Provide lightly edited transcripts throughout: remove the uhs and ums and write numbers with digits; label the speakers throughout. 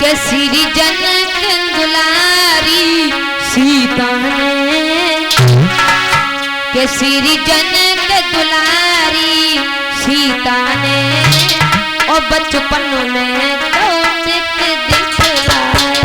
Speaker 1: के श्री जनक दुलारी सीता ने, के श्री जनक दुलारी सीता ने और बचपन में कौशिक दिखलाया।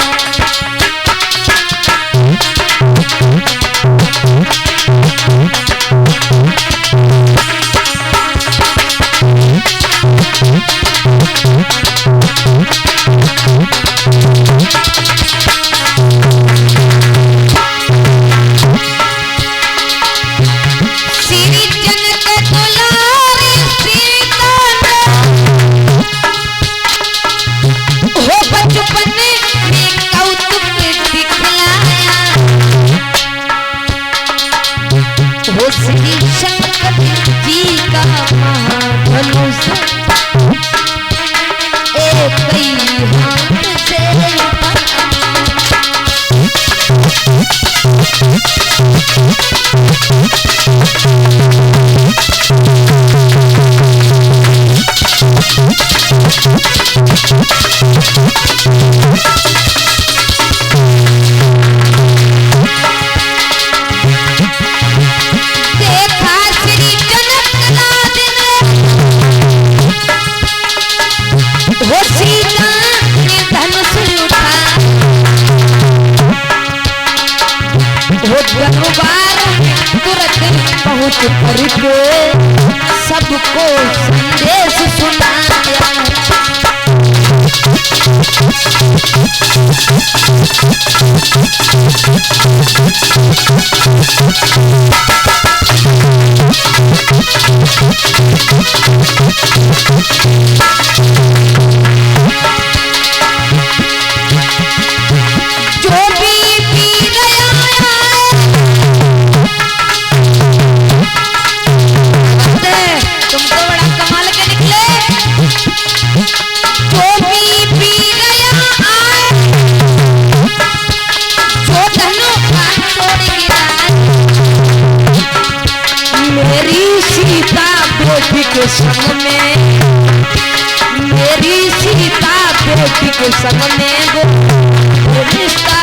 Speaker 1: करके सबको संदेश सुनाया। जो भी के संग में, मेरी सीता बेटी के संग में वो रिश्ता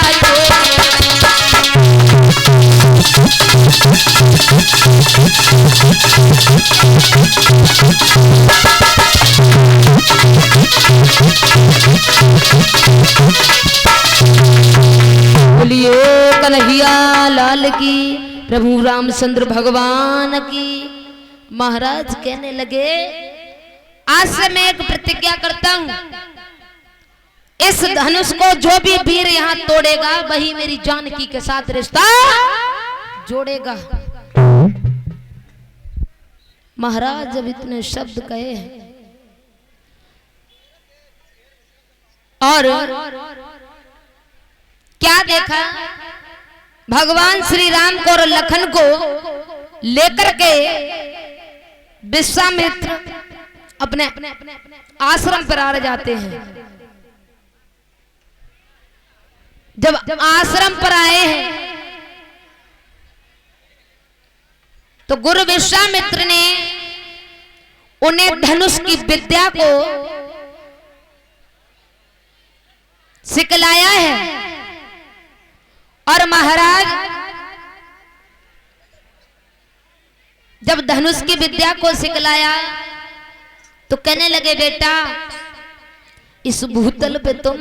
Speaker 1: बोलिए कन्हैया लाल की, प्रभु रामचंद्र भगवान की। महाराज कहने लगे आज से मैं एक प्रतिज्ञा करता हूं, इस धनुष को जो भी वीर यहाँ तोड़ेगा वही मेरी जानकी के साथ रिश्ता जोड़ेगा। महाराज जब इतने शब्द कहे और क्या देखा, भगवान श्री राम को और लखन को लेकर के विश्वामित्र अपने आश्रम पर आ जाते हैं। जब आश्रम पर आए हैं तो गुरु विश्वामित्र ने उन्हें धनुष की विद्या को सिखलाया है। और महाराज जब धनुष की विद्या को सिखलाया तो कहने लगे बेटा इस भूतल पे तुम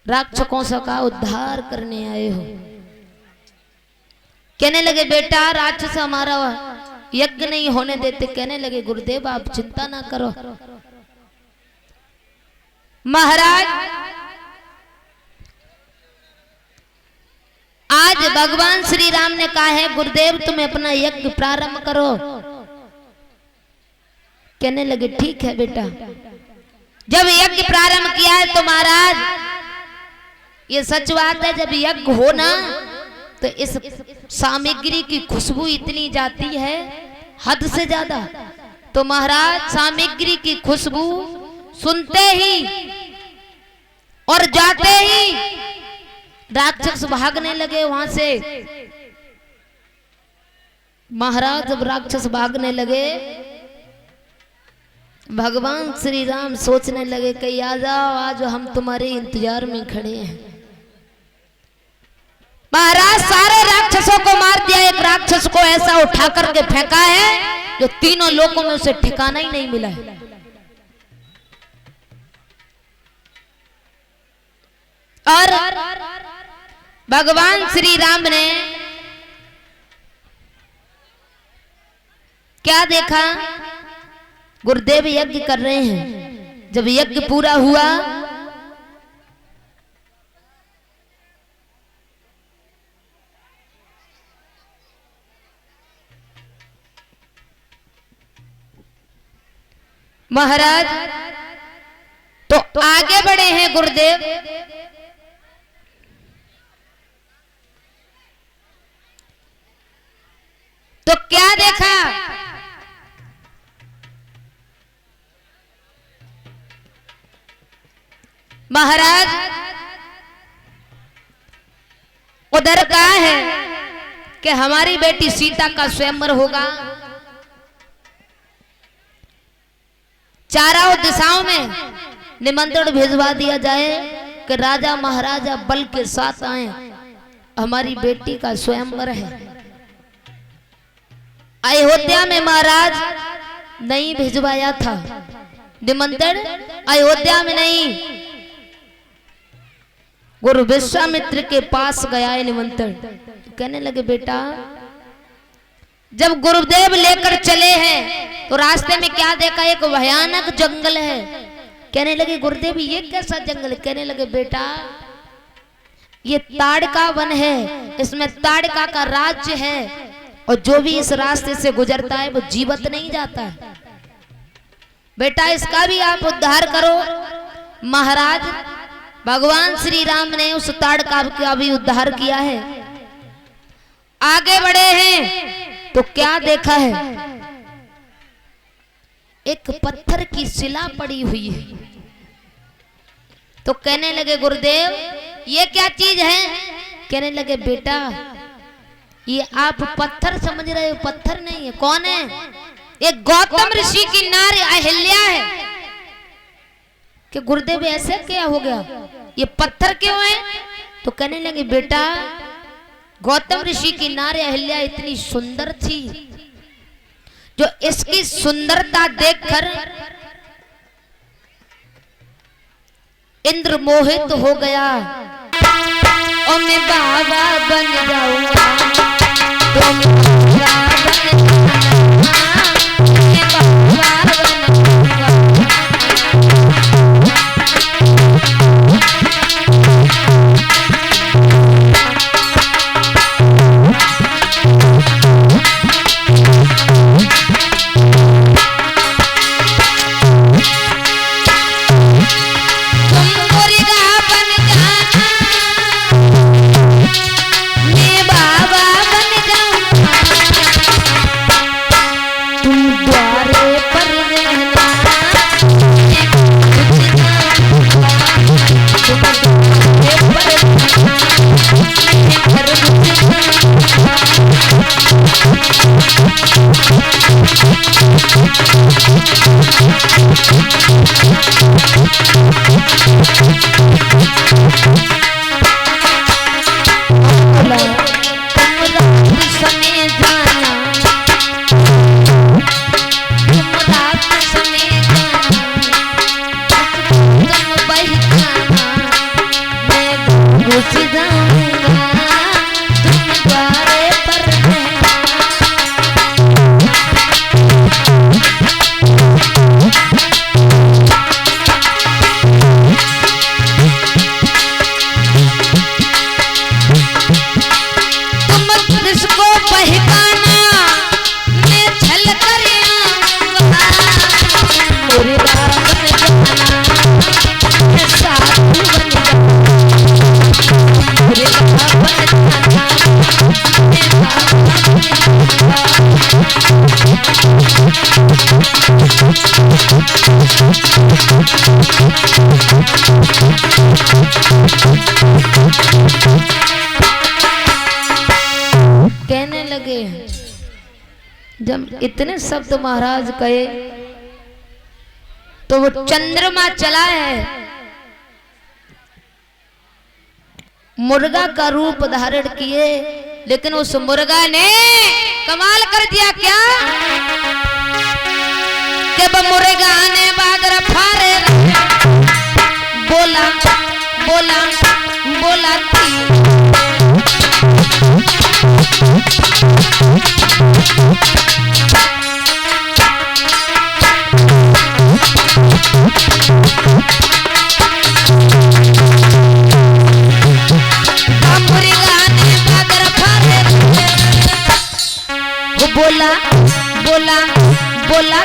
Speaker 1: राक्षसों का उद्धार करने आए हो। कहने लगे बेटा राक्षस हमारा यज्ञ नहीं होने देते। कहने लगे गुरुदेव आप चिंता ना करो। महाराज आज भगवान श्री राम ने कहा है गुरुदेव तुम अपना यज्ञ प्रारंभ करो। कहने लगे ठीक है बेटा। जब यज्ञ प्रारंभ किया है तो महाराज ये सच बात है, जब यज्ञ हो ना तो इस सामग्री की खुशबू इतनी जाती है हद से ज्यादा। तो महाराज सामग्री की खुशबू सुनते ही और जाते ही राक्षस भागने लगे वहां से। महाराज जब राक्षस भागने लगे भगवान श्री राम सोचने लगे कि आ जाओ, आज हम तुम्हारे इंतजार में खड़े हैं। महाराज सारे राक्षसों को मार दिया, एक राक्षस को ऐसा उठा करके फेंका है जो तीनों लोकों में उसे ठिकाना ही नहीं मिला है। और भगवान श्री राम ने क्या देखा? गुरुदेव यज्ञ कर रहे हैं। जब यज्ञ पूरा हुआ महाराज तो आगे बढ़े हैं गुरुदेव। तो क्या देखा? महाराज उधर कहा है कि हमारी बेटी सीता का स्वयंवर होगा। चारों दिशाओं में निमंत्रण भिजवा दिया जाए कि राजा महाराजा बल के साथ आए, हमारी बेटी का स्वयंवर है। अयोध्या में महाराज नहीं भिजवाया था निमंत्रण, अयोध्या में नहीं, गुरु विश्वामित्र के पास गया है निमंत्रण। कहने लगे बेटा, जब गुरुदेव लेकर चले हैं तो रास्ते में क्या देखा? एक भयानक जंगल है। कहने लगे गुरुदेव ये कैसा जंगल? कहने लगे बेटा ये ताड़का वन है, इसमें ताड़का का राज्य है और जो भी इस रास्ते से गुजरता है वो जीवित नहीं जाता है। बेटा इसका भी आप उद्धार करो। महाराज भगवान श्री राम ने उस ताड़का का भी उद्धार किया है। आगे बढ़े हैं तो क्या देखा है? एक पत्थर की शिला पड़ी हुई है। तो कहने लगे गुरुदेव ये क्या चीज है? कहने लगे बेटा ये आप पत्थर समझ रहे हो, पत्थर नहीं है। कौन है? एक गौतम ऋषि की नारी अहिल्या है। कि गुरुदेव ऐसे क्या हो गया, ये पत्थर क्यों है? तो कहने लगे बेटा गौतम ऋषि की नारी अहिल्या इतनी सुंदर थी जो इसकी सुंदरता देखकर इंद्र मोहित हो गया और मैं बाबा बन जाऊंगा, तो मैं बाबा कहने लगे, जब इतने शब्द महाराज कहे तो वो चंद्रमा चला है, मुर्गा का रूप धारण किए, लेकिन उस मुर्गा ने कमाल कर दिया क्या कि वो मुर्गा ने बादर फारे बोला बोला बोला बोला बोला बोला